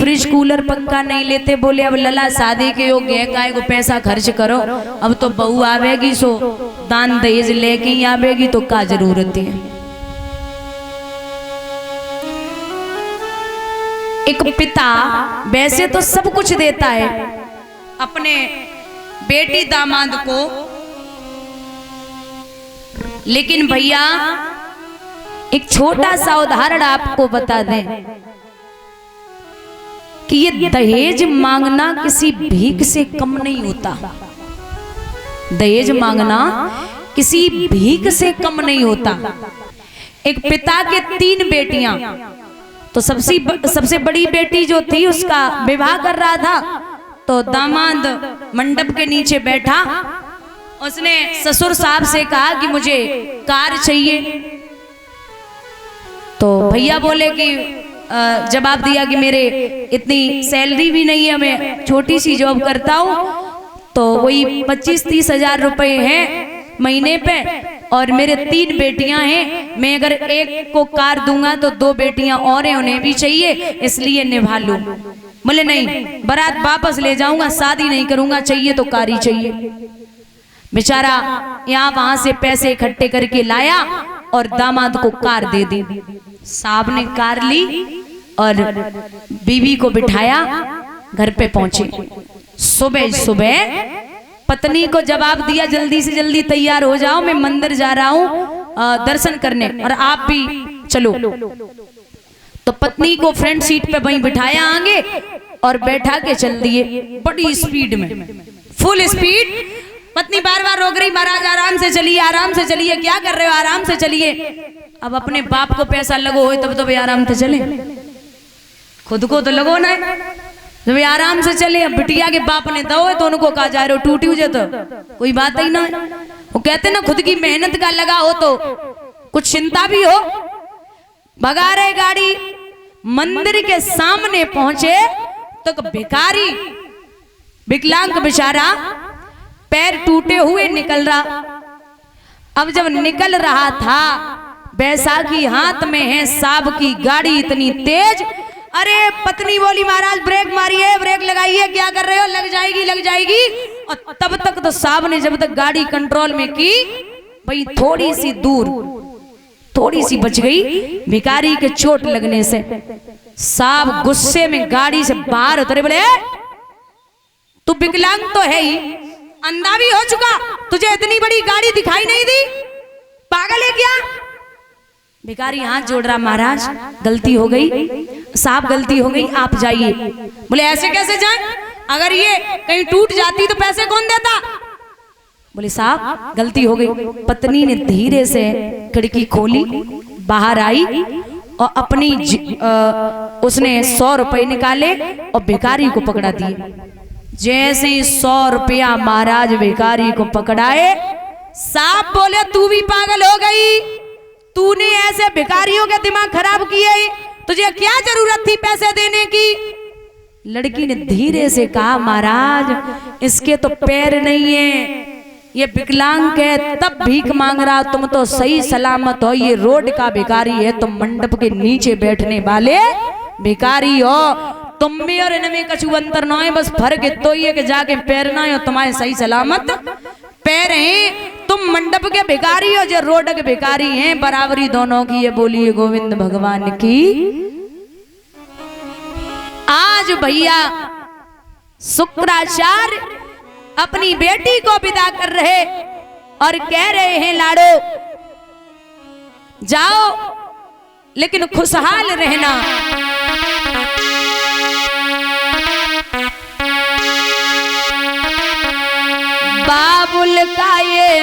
Fridge cooler पंखा नहीं लेते, बोले अब लला शादी के योग्य है, काय को पैसा खर्च करो, अब तो बहू आवेगी सो दान दहेज लेके ही आवेगी, तो क्या जरूरत है। एक पिता वैसे तो सब कुछ देता है अपने बेटी दामाद को, लेकिन भैया एक छोटा सा उदाहरण आपको बता दें कि ये दहेज मांगना किसी भीख से कम नहीं होता। दहेज मांगना किसी भीख से कम नहीं होता। एक पिता के 3 बेटियां, तो सबसे बड़ी बेटी जो थी उसका विवाह कर रहा था, तो दामाद मंडप के नीचे बैठा, उसने ससुर साहब से कहा कि मुझे कार चाहिए। तो भैया बोले कि जवाब दिया कि मेरे इतनी सैलरी भी नहीं है, मैं छोटी सी जॉब करता हूँ, तो वही 25-30 हजार रुपए हैं महीने पे, और मेरे 3 बेटियां हैं, मैं अगर एक को कार दूंगा तो 2 बेटियां और हैं, उन्हें भी चाहिए, इसलिए निभा लूं। बोले नहीं, बारात वापस ले जाऊंगा, शादी नहीं करूंगा, चाहिए तो कार ही चाहिए। बेचारा यहाँ वहां से पैसे इकट्ठे करके लाया और दामाद को कार दे दी। साहब ने कार ली और बीवी को बिठाया, घर पे पहुंचे। सुबह सुबह पत्नी को जवाब दिया, जल्दी से जल्दी तैयार हो जाओ, मैं मंदिर जा रहा हूं दर्शन करने, और आप भी चलो। तो पत्नी को फ्रंट सीट पे वहीं बिठाया आगे और बैठा के चल दिए बड़ी स्पीड में, फुल स्पीड। पत्नी बार बार रोक रही, महाराज आराम से चलिए, आराम से चलिए, क्या कर रहे हो, आराम से चलिए। अब अपने बाप को पैसा लगो हो तब तो भाई आराम से चले, खुद को तो लगो ना, जब आराम से चले। अब बिटिया के बाप ने दो है तो उनको कहा जा रहे हो टूटी हुई, तो कोई बात ही ना। वो कहते ना खुद की मेहनत का लगा हो तो कुछ चिंता भी हो। भगा रहे गाड़ी, मंदिर के सामने पहुंचे तो भिखारी विकलांग बेचारा पैर टूटे हुए निकल रहा। अब जब निकल रहा था, बैसाखी हाथ में है, साहब की गाड़ी इतनी तेज, अरे पत्नी बोली महाराज ब्रेक मारिए, ब्रेक लगाइए, क्या कर रहे हो, लग जाएगी लग जाएगी। और तब तक तो साहब ने जब तक गाड़ी कंट्रोल में की, भाई थोड़ी सी दूर, थोड़ी सी बच गई भिखारी के चोट लगने से। साहब गुस्से में गाड़ी से बाहर उतरे, बोले तू विकलांग तो है ही, अंधा भी हो चुका, तुझे इतनी बड़ी गाड़ी दिखाई नहीं दी, पागल है क्या। भिखारी हाथ जोड़ रहा, महाराज गलती हो गई, साहब गलती हो गई, आप जाइए। बोले ऐसे कैसे जाए, अगर ये कहीं टूट जाती तो पैसे कौन देता। बोले साहब गलती हो गई। पत्नी ने धीरे से खिड़की खोली, बाहर आई और अपनी उसने 100 रुपए निकाले और भिखारी को पकड़ा दिए। जैसे ही 100 रुपया महाराज भिखारी को पकड़ाए, साहब बोले तू भी पागल हो गई, तूने ऐसे भिखारियों के दिमाग खराब किए, तुझे क्या जरूरत थी पैसे देने की। लड़की ने धीरे से कहा महाराज इसके तो पैर नहीं है, ये विकलांग है तब भीख मांग रहा, तुम तो सही सलामत हो, ये रोड का भिखारी है, तुम मंडप के नीचे बैठने वाले भिखारी हो। तुम में और इनमें कछु अंतर ना है, बस फर्क इतो ही है कि जाके पैर ना हो तुम्हारे सही सलामत पैर हैं, तुम मंडप के भिखारी हो, जो रोड के भिखारी हैं, बराबरी दोनों की। ये बोलिए गोविंद भगवान की। आज भैया शुक्राचार्य अपनी बेटी को विदा कर रहे और कह रहे हैं लाडो जाओ लेकिन खुशहाल रहना। बाबुल का ये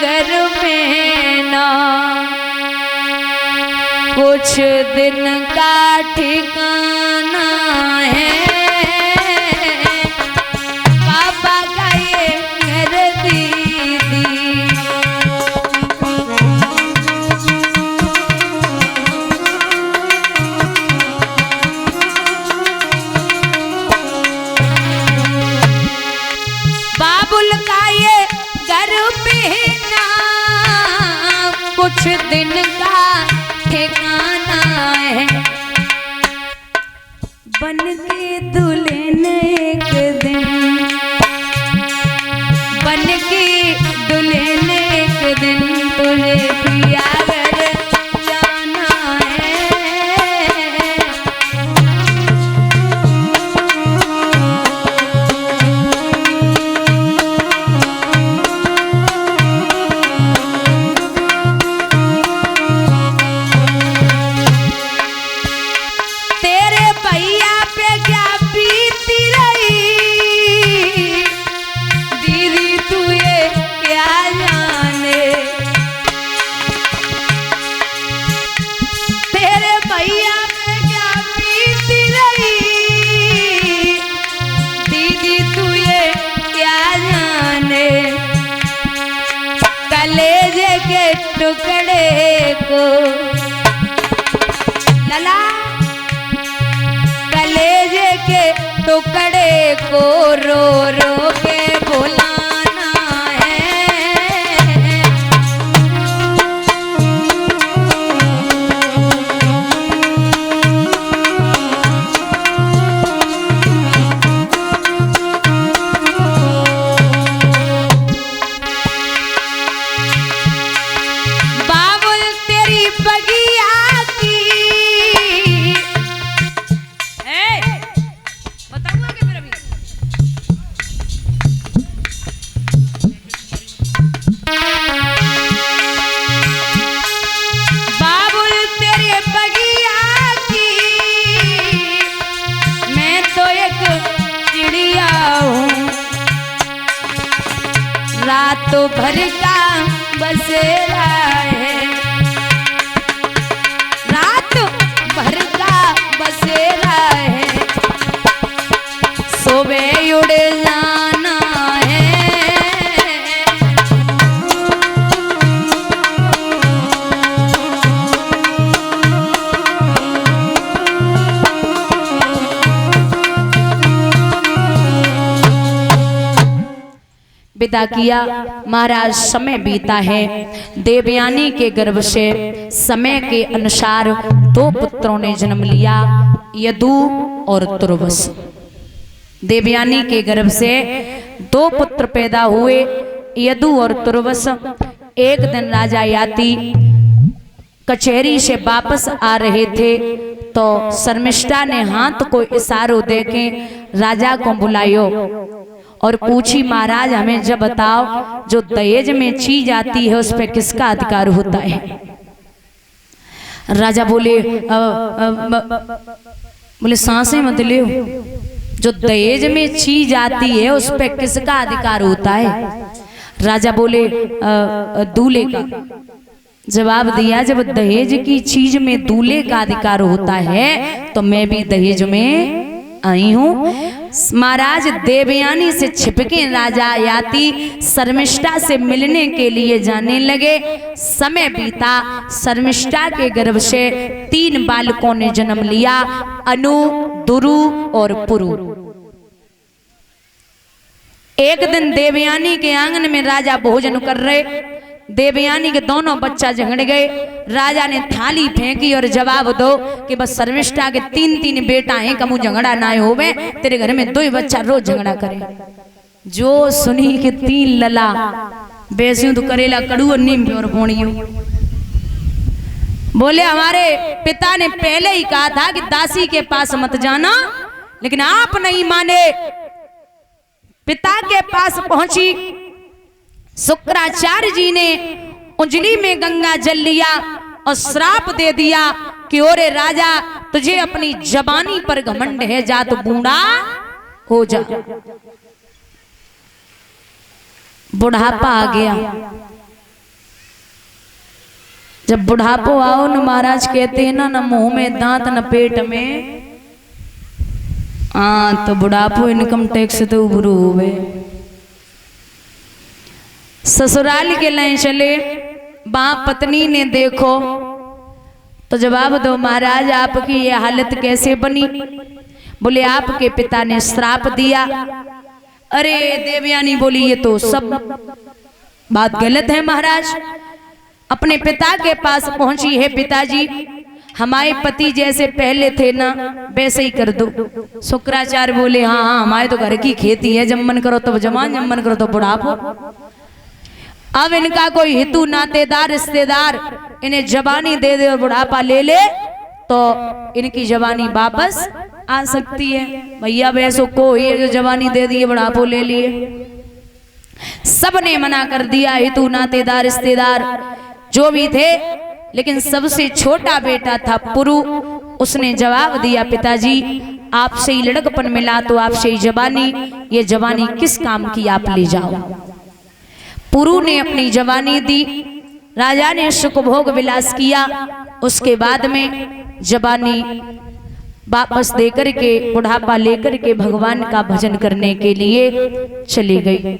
घर में ना कुछ दिन का ठिकाना है, पापा का ये घर दीदी बाबुल का ये घर पे ना कुछ दिन का ठिकाना है। बन के दुल्हन एक दिन, बन के दुल्हन एक दिन तुझे पिया घर जाना है। तेरे भैया पे क्या बीती रही दीदी तू ये क्या जाने। तेरे भैया पे क्या बीती रही दीदी तू ये क्या जाने। कलेजे के टुकड़े को लला, कलेजे के टुकड़े को रो रो के बुलाना है। बाबुल तेरी बगिया की बताऊंगा कि फिर अभी बाबुल तेरे बगिया की मैं तो एक चिड़िया हूँ, रातों भर का बसेरा है, रात भर का बसेरा है, सुबह उड़ जाना है। विदा किया महाराज। समय बीता है, देवयानी के गर्भ से समय के अनुसार दो पुत्रों ने जन्म लिया, यदु और तुर्वस। देवयानी के गर्भ से दो पुत्र पैदा हुए, यदु और तुर्वस। एक दिन राजा याति कचहरी से वापस आ रहे थे तो शर्मिष्ठा ने हाथ को इशारों देके राजा को बुलायो और पूछी, महाराज हमें जब बताओ जो दहेज में चीज आती है उस पर किसका अधिकार होता है। राजा बोले बोले सांसें मत ले, जो दहेज में चीज आती है उस पर किसका अधिकार होता है। राजा बोले दूल्हे का। जवाब दिया, जब दहेज की चीज में दूल्हे का अधिकार होता है तो मैं भी दहेज में आई हूँ। महाराज देवयानी से छिपके राजा याति शर्मिष्ठा से मिलने के लिए जाने लगे। समय बीता, शर्मिष्ठा के गर्भ से 3 बालकों ने जन्म लिया, अनु, दुरु और पुरु। एक दिन देवयानी के आंगन में राजा भोजन कर रहे, देवयानी के दोनों बच्चा झगड़ गए। राजा ने थाली फेंकी और जवाब दो कि बस शर्मिष्ठा के 3 बेटा हैं, कमू झगड़ा ना होवे, तेरे घर में 2 बच्चा रोज झगड़ा करे। जो सुनी कि 3 लला बेसियों तो करेला कड़ू और नीम और पोणियों। बोले हमारे पिता ने पहले ही कहा था कि दासी के पास मत जाना, लेकिन आप नहीं माने। पिता के पास पहुंची, शुक्राचार्य जी ने उंजली में गंगा जल लिया और श्राप दे दिया कि ओरे राजा तुझे अपनी जबानी पर घमंड है, जा तो बूढ़ा हो जा। बुढ़ापा आ गया। जब बुढ़ापो आओ न महाराज कहते हैं ना, न मुंह में दांत न पेट में, हाँ तो बुढ़ापो इनकम टैक्स तो उभरू हुए। ससुराल के लाइन चले, बाप पत्नी ने देखो तो जवाब दो महाराज आपकी ये हालत कैसे बनी। बोले आपके पिता ने श्राप दिया। अरे देवयानी बोली ये तो सब बात गलत है महाराज। अपने पिता के पास पहुंची है, पिताजी हमारे पति जैसे पहले थे ना वैसे ही कर दो। शुक्राचार्य बोले हाँ हाँ हमारे तो घर की खेती है, जब मन करो तब जवान, जब मन करो तो बुढ़ापो। अब इनका कोई हितू नातेदार रिश्तेदार इन्हें जवानी दे दे और बुढ़ापा ले ले तो इनकी जवानी वापस आ सकती है। भैया वैसो को ये जो जवानी दे दी बुढ़ापो ले लिए, सबने मना कर दिया, हितू नातेदार रिश्तेदार जो भी थे। लेकिन सबसे छोटा बेटा था पुरु, उसने जवाब दिया पिताजी आपसे ही लड़कपन मिला तो आपसे ही जवानी, ये जवानी किस काम की, आप ले जाओ। पुरु ने अपनी जवानी दी, राजा ने सुख भोग विलास किया, उसके बाद में जवानी वापस देकर के बुढ़ापा लेकर के भगवान का भजन करने के लिए चली गई।